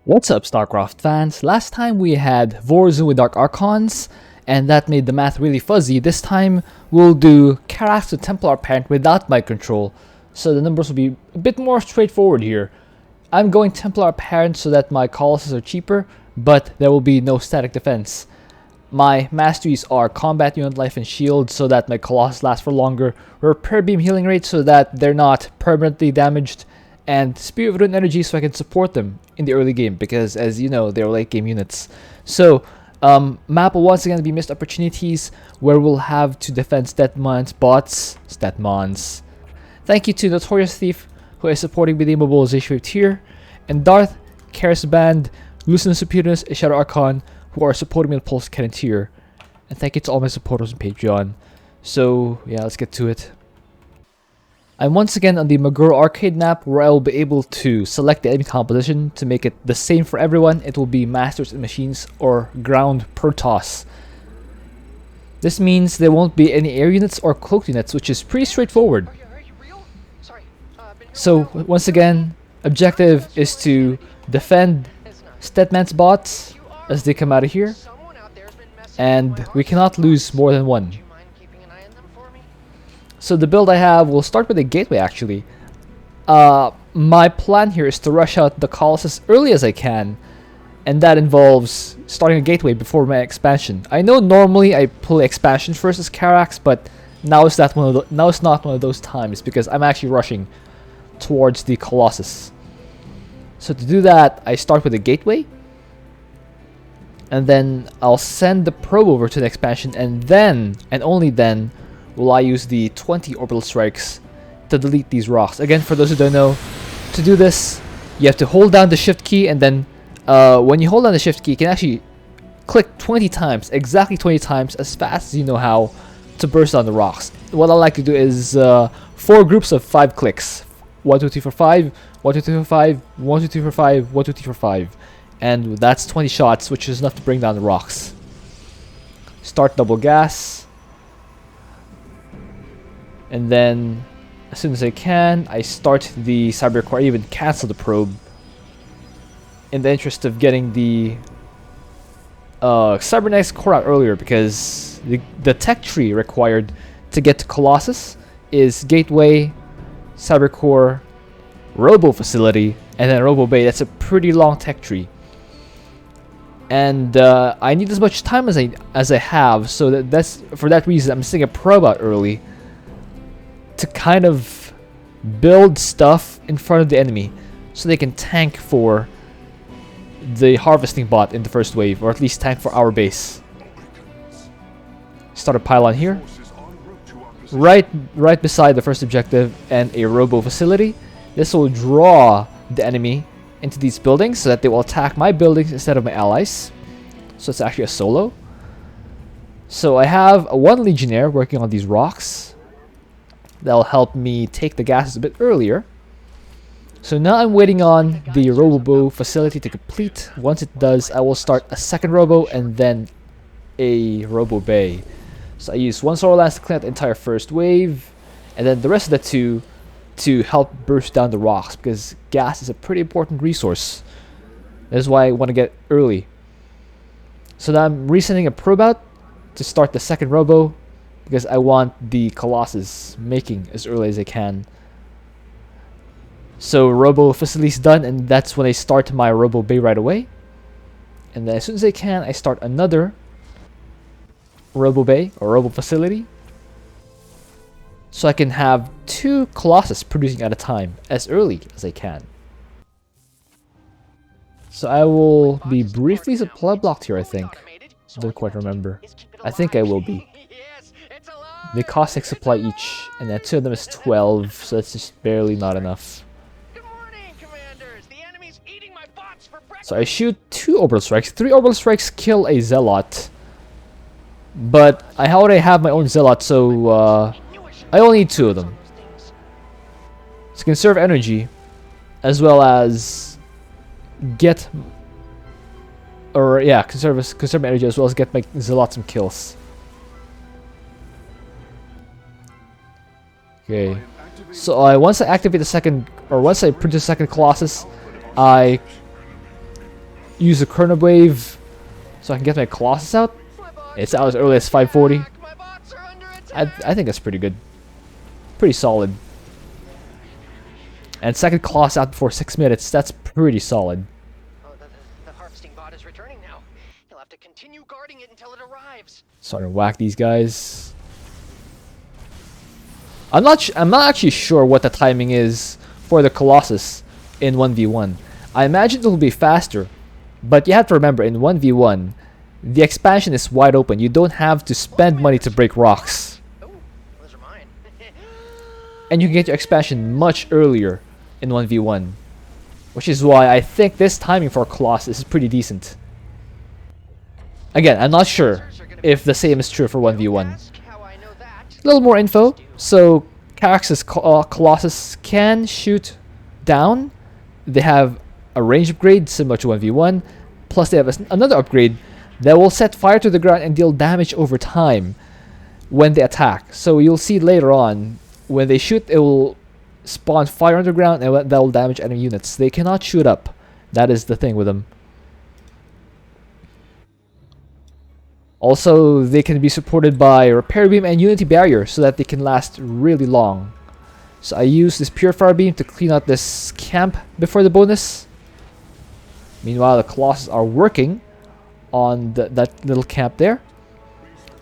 What's up, Starcraft fans? Last time we had Vorzun with Dark Archons, and that made the math really fuzzy. This time we'll do Karax with Templar Parent without mind control, so the numbers will be a bit more straightforward here. I'm going Templar Parent so that my Colossus are cheaper, but there will be no static defense. My masteries are Combat Unit Life and Shield so that my Colossus lasts for longer, Repair Beam Healing Rate so that they're not permanently damaged, and Spear of Adun energy so I can support them in the early game because, as you know, they're late game units. So, map will once again be missed opportunities where we'll have to defend Statmons, bots, Statmons. Thank you to Notorious Thief who is supporting with the mobilization rate here, and Darth, Karis Band, Lucent Superiorness, and Shadow Archon who are supporting me with Pulse Cannon tier. And thank you to all my supporters on Patreon. So, yeah, let's get to it. I'm once again on the Maguro arcade map where I will be able to select the enemy composition to make it the same for everyone. It will be Masters and Machines or Ground Protoss. This means there won't be any air units or cloak units, which is pretty straightforward. So once again, objective is to defend Statman's bots as they come out of here, and we cannot lose more than one. So the build I have will start with a gateway actually. My plan here is to rush out the Colossus as early as I can, and that involves starting a gateway before my expansion. I know normally I pull expansion first as Karax, but now it's not one of those times because I'm actually rushing towards the Colossus. So to do that, I start with a gateway, and then I'll send the probe over to the expansion, and then, and only then, will I use the 20 orbital strikes to delete these rocks. Again, for those who don't know, to do this, you have to hold down the shift key, and then when you hold down the shift key, you can actually click 20 times, exactly 20 times, as fast as you know how, to burst down the rocks. What I like to do is 4 groups of 5 clicks. 1, 2, 3, 4, 5, 1, 2, 3, 4, 5, 1, 2, 3, 4, 5, 1, 2, 3, 4, 5. And that's 20 shots, which is enough to bring down the rocks. Start double gas. And then, as soon as I can, I start the cyber core. I even cancel the probe in the interest of getting the cybernetics core out earlier, because the tech tree required to get to Colossus is gateway, cyber core, robo facility, and then robo bay. That's a pretty long tech tree, and I need as much time as I have. So that's for that reason I'm sending a probe out early to kind of build stuff in front of the enemy so they can tank for the harvesting bot in the first wave, or at least tank for our base. Start a pylon here, right beside the first objective, and a robo facility. This will draw the enemy into these buildings so that they will attack my buildings instead of my allies. So it's actually a solo. So I have one legionnaire working on these rocks. That'll help me take the gases a bit earlier. So now I'm waiting on the robo facility to complete. Once it does, I will start a second robo and then a robo bay. So I use one solar lance to clean out the entire first wave, and then the rest of the two to help burst down the rocks, because gas is a pretty important resource. That is why I want to get early. So now I'm resending a probe out to start the second robo, because I want the Colossus making as early as I can. So robo facility's done, and that's when I start my robo bay right away. And then as soon as I can, I start another robo bay or robo facility, so I can have 2 Colossus producing at a time as early as I can. So I will be briefly supply blocked here, I think. Don't quite remember. I think I will be. They cost 6 supply each, and then 2 of them is 12, so that's just barely not enough. So I shoot 2 orbital strikes. 3 orbital strikes kill a zealot, but I already have my own zealot, so I only need 2 of them. So conserve energy, as well as get, or yeah, conserve energy as well as get my zealot some kills. Okay, so once I activate the second, or once I produce the second Colossus, I use a Chrono Wave so I can get my Colossus out. It's out as early as 540. I think that's pretty good. Pretty solid. And second Colossus out before 6 minutes. That's pretty solid. Oh, the harvesting bot is returning now. He'll have to continue guarding it until it arrives. Starting to whack these guys. I'm not actually sure what the timing is for the Colossus in 1v1. I imagine it will be faster, but you have to remember in 1v1, the expansion is wide open. You don't have to spend money to break rocks. Oh, those are mine. And you can get your expansion much earlier in 1v1, which is why I think this timing for Colossus is pretty decent. Again, I'm not sure if the same is true for 1v1. A little more info. So Karax's Colossus can shoot down. They have a range upgrade similar to 1v1. Plus they have another upgrade that will set fire to the ground and deal damage over time when they attack. So you'll see later on, when they shoot, it will spawn fire underground and that will damage enemy units. They cannot shoot up. That is the thing with them. Also, they can be supported by Repair Beam and Unity Barrier so that they can last really long. So I use this Purifier Beam to clean out this camp before the bonus. Meanwhile, the Colossus are working on that little camp there.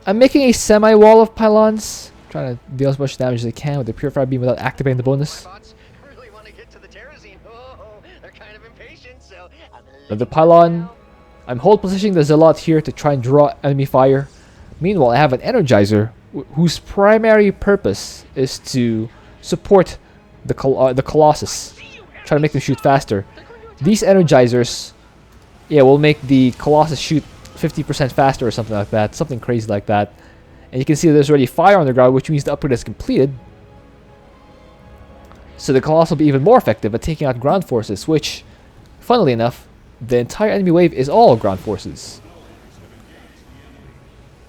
I'm making a semi-wall of pylons, trying to deal as much damage as I can with the Purifier Beam without activating the bonus. Another pylon. I'm hold positioning the Zealot here to try and draw enemy fire. Meanwhile, I have an Energizer whose primary purpose is to support the Colossus, try to make them shoot faster. These Energizers, yeah, will make the Colossus shoot 50% faster or something like that, something crazy like that. And you can see there's already fire on the ground, which means the upgrade is completed. So the Colossus will be even more effective at taking out ground forces, which, funnily enough, the entire enemy wave is all ground forces.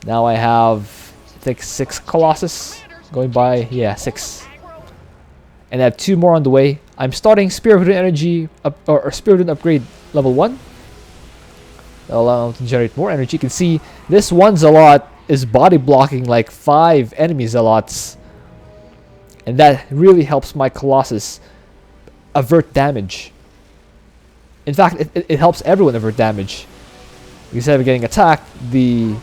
Now I have, I think, 6 Colossus going by. Yeah, 6. And I have 2 more on the way. I'm starting Spear of Adun energy or Spear of Adun upgrade level 1. That'll allow them to generate more energy. You can see this one Zealot is body blocking like 5 enemy Zealots. And that really helps my Colossus avert damage. In fact, it helps everyone avert damage. Instead of getting attacked, the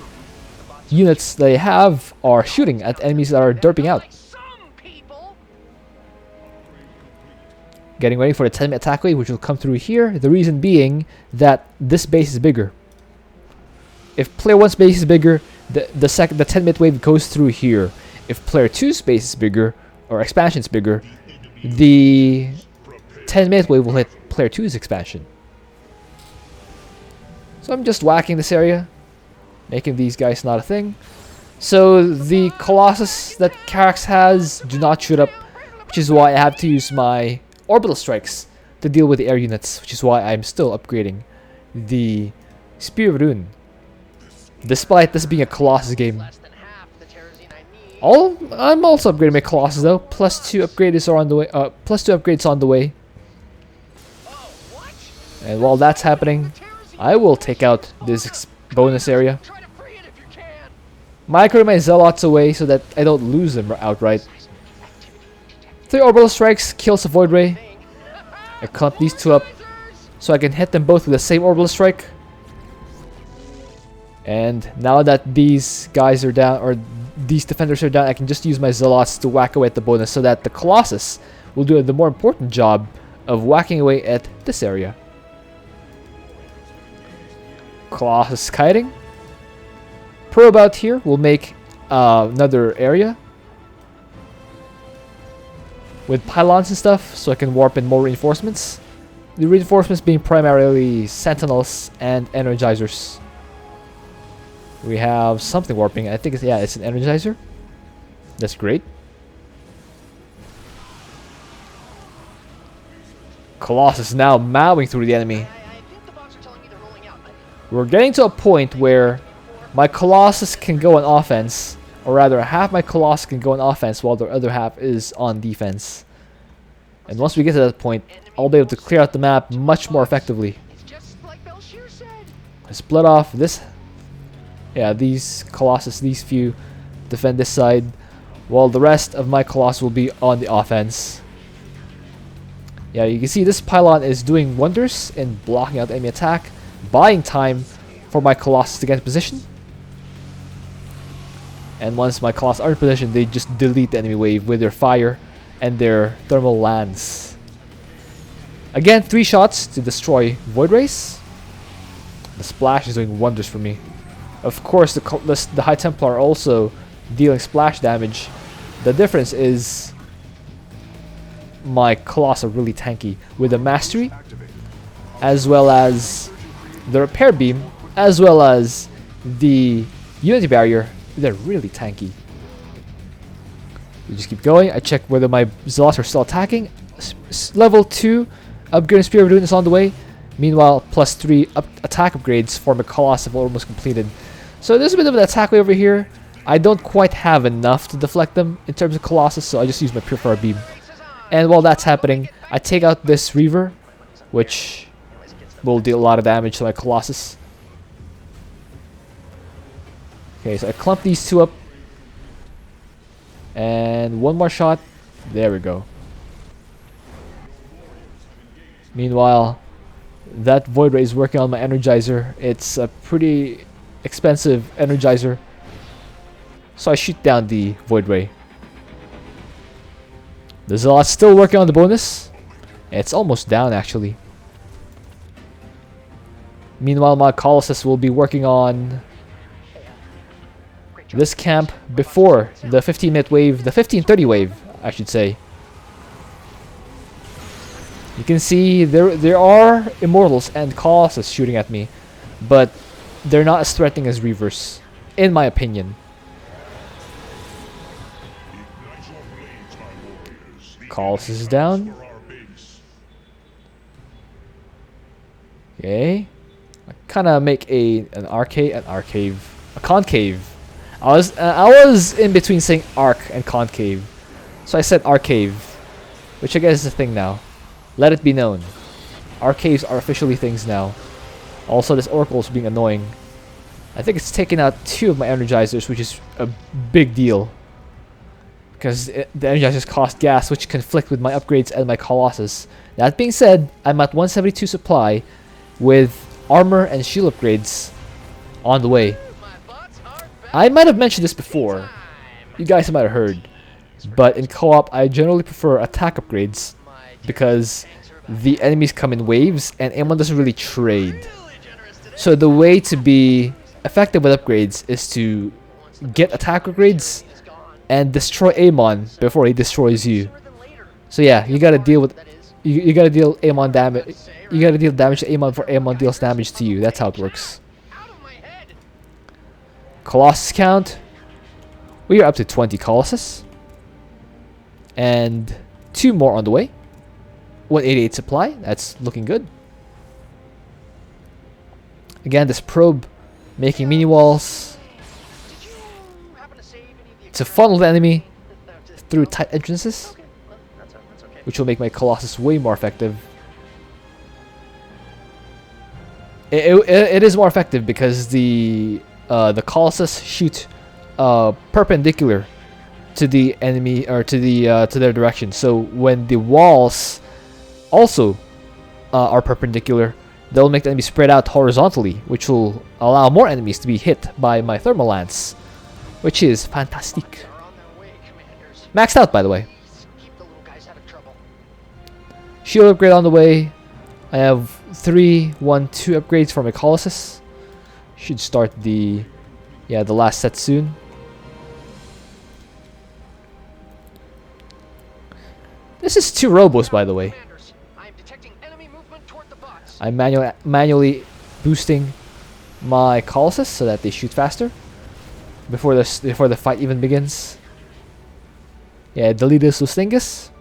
units they have are shooting at enemies that are derping out. Getting ready for the 10-minute attack wave, which will come through here. The reason being that this base is bigger. If player 1's base is bigger, the 10-minute wave goes through here. If player 2's base is bigger, or expansion is bigger, the 10-minute wave will hit player 2's expansion. So I'm just whacking this area, making these guys not a thing. So the Colossus that Karax has do not shoot up, which is why I have to use my orbital strikes to deal with the air units, which is why I'm still upgrading the Spear of Adun, despite this being a Colossus game. I'm also upgrading my Colossus though. +2 upgrades are on the way. +2 upgrades on the way. And while that's happening, I will take out this bonus area. Micro my Zealots away so that I don't lose them outright. 3 orbital strikes kills the Void Ray. I clump these 2 up so I can hit them both with the same orbital strike. And now that these guys are down, or these defenders are down, I can just use my Zealots to whack away at the bonus so that the Colossus will do the more important job of whacking away at this area. Colossus kiting. Pro Bout here will make another area with pylons and stuff, so I can warp in more reinforcements. The reinforcements being primarily sentinels and energizers. We have something warping. I think it's an energizer. That's great. Colossus now mowing through the enemy. We're getting to a point where my Colossus can go on offense, or rather half my Colossus can go on offense while the other half is on defense. And once we get to that point, I'll be able to clear out the map much more effectively. you said. I split off this. Yeah, these Colossus, these few defend this side, while the rest of my Colossus will be on the offense. Yeah, you can see this pylon is doing wonders in blocking out the enemy attack, buying time for my Colossus to get in position. And once my Colossus are in position, they just delete the enemy wave with their fire and their thermal lance. Again, 3 shots to destroy Void Race. The splash is doing wonders for me. Of course, the High Templar are also dealing splash damage. The difference is my Colossus are really tanky with the Mastery, as well as the Repair Beam, as well as the Unity Barrier. They're really tanky. We just keep going. I check whether my Zealots are still attacking. Level 2 upgrade Spear of Adun is on the way. Meanwhile, +3 attack upgrades for my Colossus have almost completed. So there's a bit of an attack wave over here. I don't quite have enough to deflect them in terms of Colossus, so I just use my Purifier Beam. And while that's happening, I take out this Reaver, which will deal a lot of damage to my Colossus. Okay, so I clump these 2 up. And 1 more shot. There we go. Meanwhile, that Void Ray is working on my Energizer. It's a pretty expensive Energizer. So I shoot down the Void Ray. The Zealot's still working on the bonus. It's almost down actually. Meanwhile, my Colossus will be working on this camp before the 15-minute wave, the 15:30 wave, I should say. You can see there are Immortals and Colossus shooting at me, but they're not as threatening as Reavers, in my opinion. Colossus is down. Okay. I kind of make a concave. I was in between saying arc and concave, so I said arcave, which I guess is a thing now. Let it be known, arcaves are officially things now. Also, this Oracle is being annoying. I think it's taken out 2 of my Energizers, which is a big deal, because the Energizers cost gas, which conflict with my upgrades and my Colossus. That being said, I'm at 172 supply, with armor and shield upgrades on the way. I might have mentioned this before, you guys might have heard, but in co-op I generally prefer attack upgrades because the enemies come in waves and Amon doesn't really trade. So the way to be effective with upgrades is to get attack upgrades and destroy Amon before he destroys you. So yeah, you gotta deal with you gotta deal Amon damage. You gotta deal damage to Amon before Amon deals damage to you. That's how it works. Colossus count. We are up to 20 Colossus. And 2 more on the way. 188 supply. That's looking good. Again, this probe making mini walls to funnel the enemy through tight entrances, which will make my Colossus way more effective. It is more effective because the Colossus shoot perpendicular to the enemy or to their direction. So when the walls also are perpendicular, they'll make the enemy spread out horizontally, which will allow more enemies to be hit by my thermal lance, which is fantastic. Maxed out, by the way. Shield upgrade on the way. I have 3, 1, 2 upgrades for my Colossus. Should start the last set soon. This is 2 robos, by the way. I'm manually boosting my Colossus so that they shoot faster before the fight even begins. Yeah, Deletus Lustingus.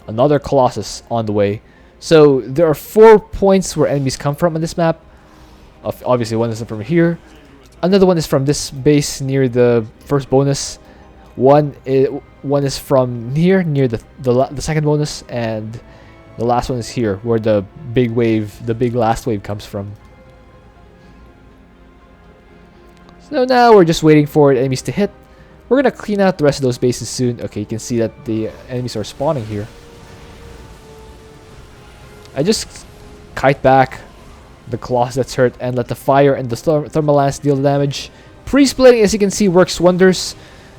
Another Colossus on the way. So there are 4 points where enemies come from on this map. Obviously, one is from here. Another one is from this base near the first bonus. One is from here near the second bonus, and The last one is here, where the big wave, the big last wave comes from. So now we're just waiting for enemies to hit. We're gonna clean out the rest of those bases soon. Okay, you can see that the enemies are spawning here. I just kite back the Colossus that's hurt and let the fire and the thermal lance deal the damage. Pre-splitting, as you can see, works wonders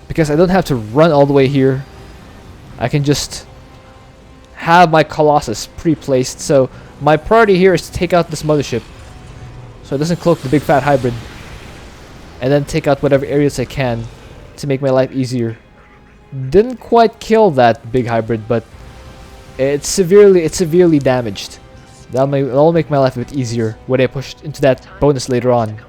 because I don't have to run all the way here. I can just have my Colossus pre-placed. So my priority here is to take out this mothership so it doesn't cloak the big fat hybrid, and then take out whatever areas I can to make my life easier. Didn't quite kill that big hybrid, but it's severely damaged. That'll make my life a bit easier when I push into that bonus later on.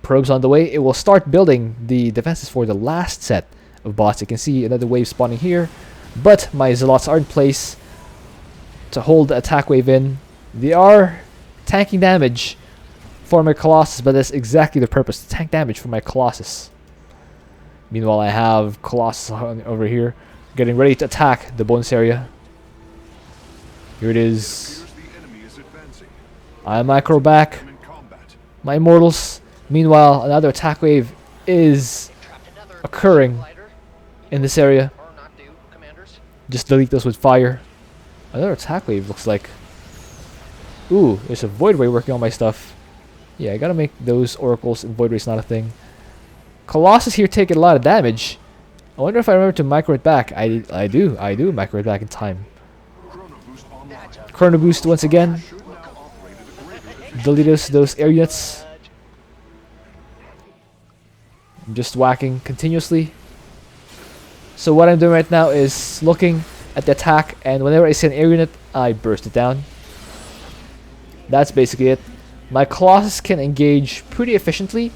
Probes on the way. It will start building the defenses for the last set of bots. You can see another wave spawning here, but my zealots are in place to hold the attack wave in. They are tanking damage for my Colossus, but that's exactly the purpose, to tank damage for my Colossus. Meanwhile, I have Colossus over here getting ready to attack the bonus area. Here it is. I micro back my immortals. Meanwhile, another attack wave is occurring in this area. Just delete those with fire. Another attack wave looks like. Ooh, there's a void ray working on my stuff. Yeah, I gotta make those oracles, and void ray's not a thing. Colossus here taking a lot of damage. I wonder if I remember to micro it back. I do micro it back in time. Chrono boost once again. Delete those air units. I'm just whacking continuously. So what I'm doing right now is looking at the attack, and whenever I see an air unit, I burst it down. That's basically it. My Colossus can engage pretty efficiently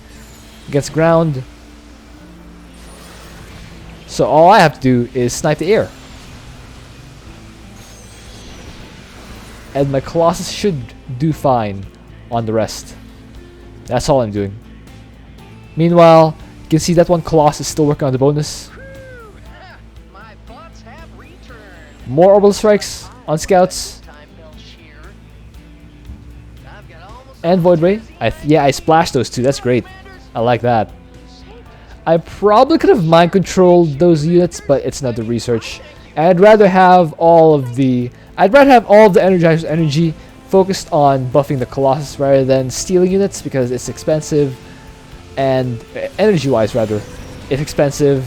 against ground. So all I have to do is snipe the air. And my Colossus should do fine on the rest. That's all I'm doing. Meanwhile, you can see that one Colossus still working on the bonus. More orbital strikes on scouts. And void ray. Yeah, I splashed those two. That's great. I like that. I probably could have mind controlled those units, but it's not the research. I'd rather have all of the energizers energy focused on buffing the Colossus rather than stealing units, because it's expensive, and energy-wise rather, it's expensive,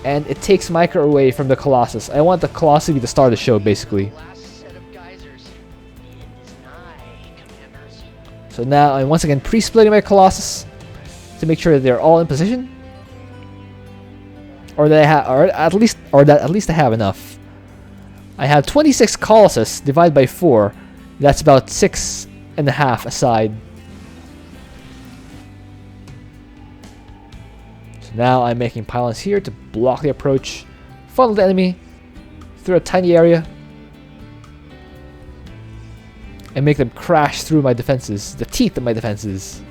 and it takes micro away from the Colossus. I want the Colossus to be the star of the show, basically. So now I'm once again pre-splitting my Colossus to make sure that they're all in position, or that at least I have enough. I have 26 Colossus divided by 4. That's about 6.5 aside. So now I'm making pylons here to block the approach, funnel the enemy through a tiny area, and make them crash through my defenses, the teeth of my defenses,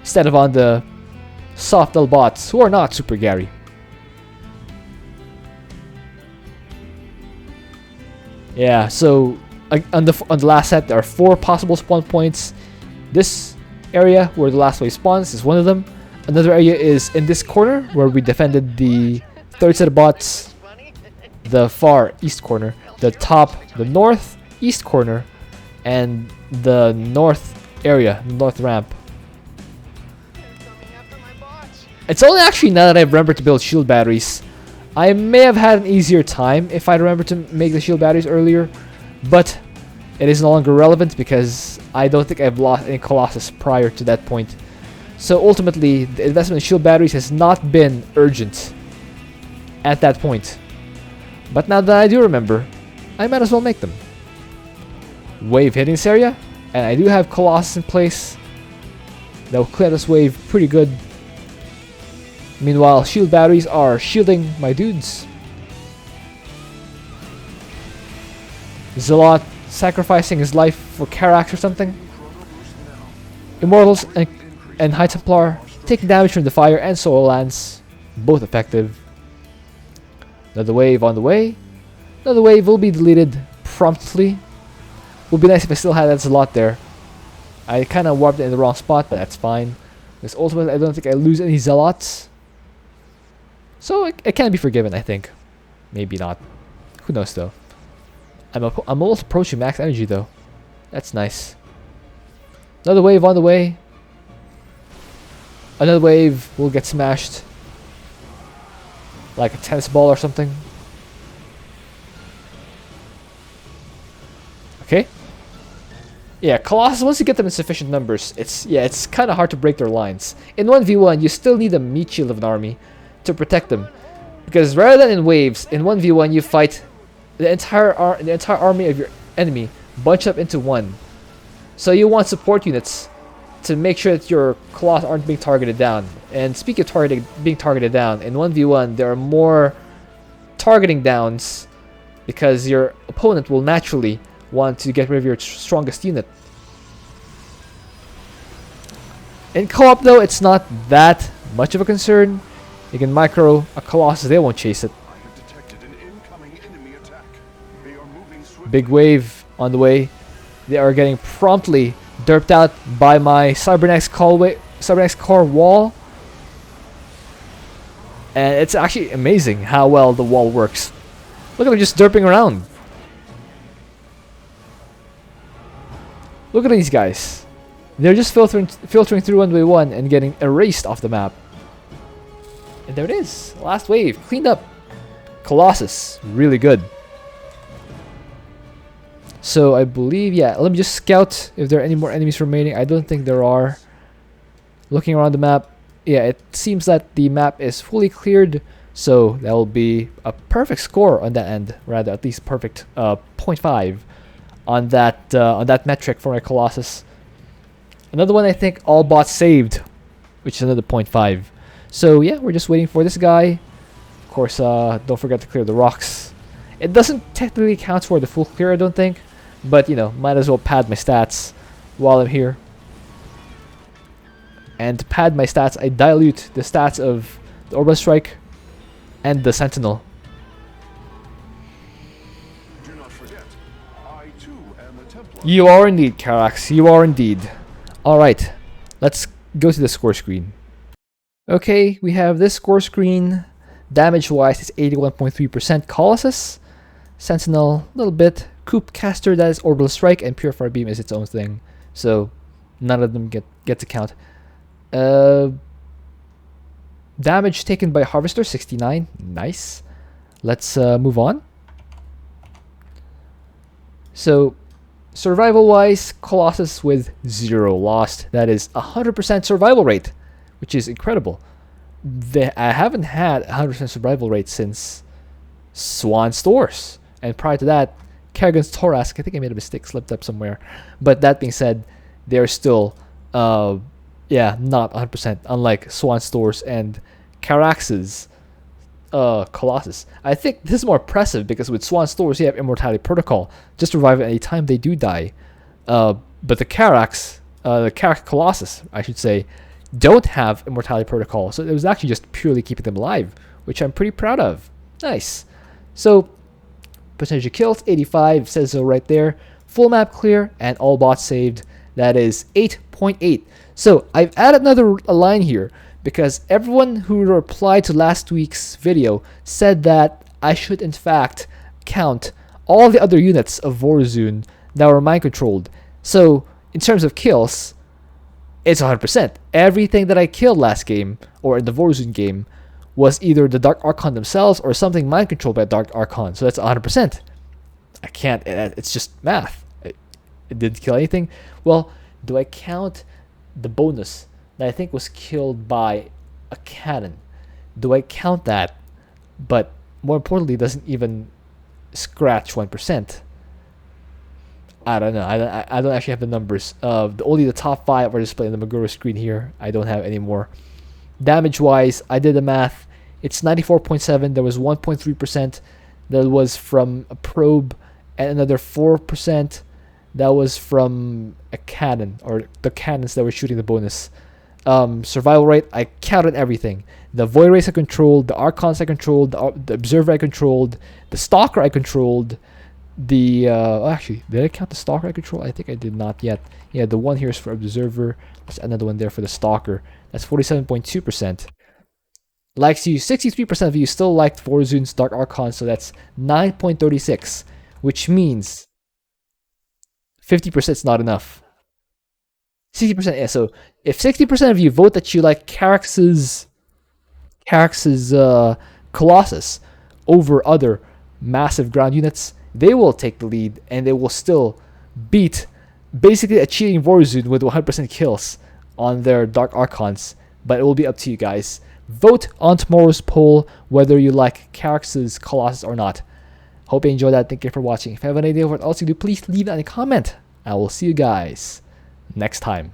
instead of on the soft little bots who are not super Gary. Yeah, so on the last set there are 4 possible spawn points. This area where the last wave spawns is one of them. Another area is in this corner where we defended the third set of bots, the far east corner, the north east corner, and the north area, north ramp. It's only actually now that I remember to build shield batteries. I may have had an easier time if I remember to make the shield batteries earlier, but it is no longer relevant because I don't think I've lost any Colossus prior to that point. So ultimately, the investment in shield batteries has not been urgent at that point. But now that I do remember, I might as well make them. Wave hitting this area, and I do have Colossus in place. That will clear this wave pretty good. Meanwhile, shield batteries are shielding my dudes. Zealot sacrificing his life for Karax or something. Immortals and High Templar taking damage from the fire and soil lance, both effective. Another wave on the way. Another wave will be deleted promptly. Would be nice if I still had that slot there. I kind of warped it in the wrong spot, but that's fine. Because ultimately, I don't think I lose any zealots. So it can be forgiven, I think. Maybe not. Who knows, though. I'm almost approaching max energy, though. That's nice. Another wave on the way. Another wave will get smashed. Like a tennis ball or something. Okay. Yeah, Colossus, once you get them in sufficient numbers, it's kind of hard to break their lines. In 1v1, you still need a meat shield of an army to protect them. Because rather than in waves, in 1v1 you fight the entire army of your enemy bunched up into one. So you want support units to make sure that your Colossus aren't being targeted down. And speaking of being targeted down, in 1v1 there are more targeting downs because your opponent will naturally want to get rid of your strongest unit. In co-op though, it's not that much of a concern. You can micro a Colossus, they won't chase it. Big wave on the way. They are getting promptly derped out by my Cybernetics core wall. And it's actually amazing how well the wall works. Look at them just derping around. Look at these guys. They're just filtering through 1v1 and getting erased off the map. And there it is. Last wave. Cleaned up. Colossus. Really good. So I believe, yeah, let me just scout if there are any more enemies remaining. I don't think there are. Looking around the map, yeah, it seems that the map is fully cleared. So that will be a perfect score on that end. Rather, at least perfect 0.5 on that metric for my Colossus. Another one I think all bots saved, which is another 0.5. So yeah, we're just waiting for this guy. Of course, don't forget to clear the rocks. It doesn't technically count for the full clear, I don't think. But, you know, might as well pad my stats while I'm here. And to pad my stats, I dilute the stats of the Orbital Strike and the Sentinel. Do not forget, I too am a Templar. You are indeed, Karax. You are indeed. Alright, let's go to the score screen. Okay, we have this score screen. Damage-wise, it's 81.3% Colossus. Sentinel, a little bit. Coop Caster, that is Orbital Strike, and Purifier Beam is its own thing. So, none of them get to count. Damage taken by Harvester, 69. Nice. Let's move on. So, survival-wise, Colossus with 0 lost. That is 100% survival rate, which is incredible. I haven't had 100% survival rate since Swan Stores. And prior to that, Kerrigan's Thorax, I think I made a mistake, slipped up somewhere. But that being said, they're still, not 100%, unlike Swan Stores and Karax's Colossus. I think this is more impressive because with Swan Stores, you have Immortality Protocol. Just revive at any time they do die. But the Karax Colossus, I should say, don't have Immortality Protocol. So it was actually just purely keeping them alive, which I'm pretty proud of. Nice. So, percentage of kills, 85, says so right there. Full map clear, and all bots saved. That is 8.8. So, I've added another line here, because everyone who replied to last week's video said that I should in fact count all the other units of Warzone that were mind controlled. So, in terms of kills, it's 100%. Everything that I killed last game, or in the Warzone game, was either the Dark Archon themselves or something mind controlled by Dark Archon. So that's 100%. I can't, it's just math. It didn't kill anything. Well, do I count the bonus that I think was killed by a cannon? Do I count that? But more importantly, doesn't even scratch 1%. I don't know. I don't actually have the numbers. Only the top 5 are displayed on the Maguro screen here. I don't have any more. Damage wise, I did the math. It's 94.7. There was 1.3% that was from a probe, and another 4% that was from a cannon, or the cannons that were shooting the bonus. survival rate, I counted everything. The void race I controlled, the archons I controlled, the observer I controlled, the stalker I controlled, the actually, did I count the stalker I control? I think I did not yet. Yeah, the one here is for observer. There's another one there for the stalker. That's 47.2%. Likes you, 63% of you still liked Vorzune's Dark Archon, so that's 9.36, which means 50% is not enough. 60%, yeah, so if 60% of you vote that you like Karax's Colossus over other massive ground units, they will take the lead and they will still beat basically a cheating Vorzune with 100% kills on their Dark Archons. But it will be up to you guys. Vote on tomorrow's poll whether you like Karax's Colossus or not. Hope you enjoyed that. Thank you for watching. If you have an idea of what else you do, please leave that in a comment. I will see you guys next time.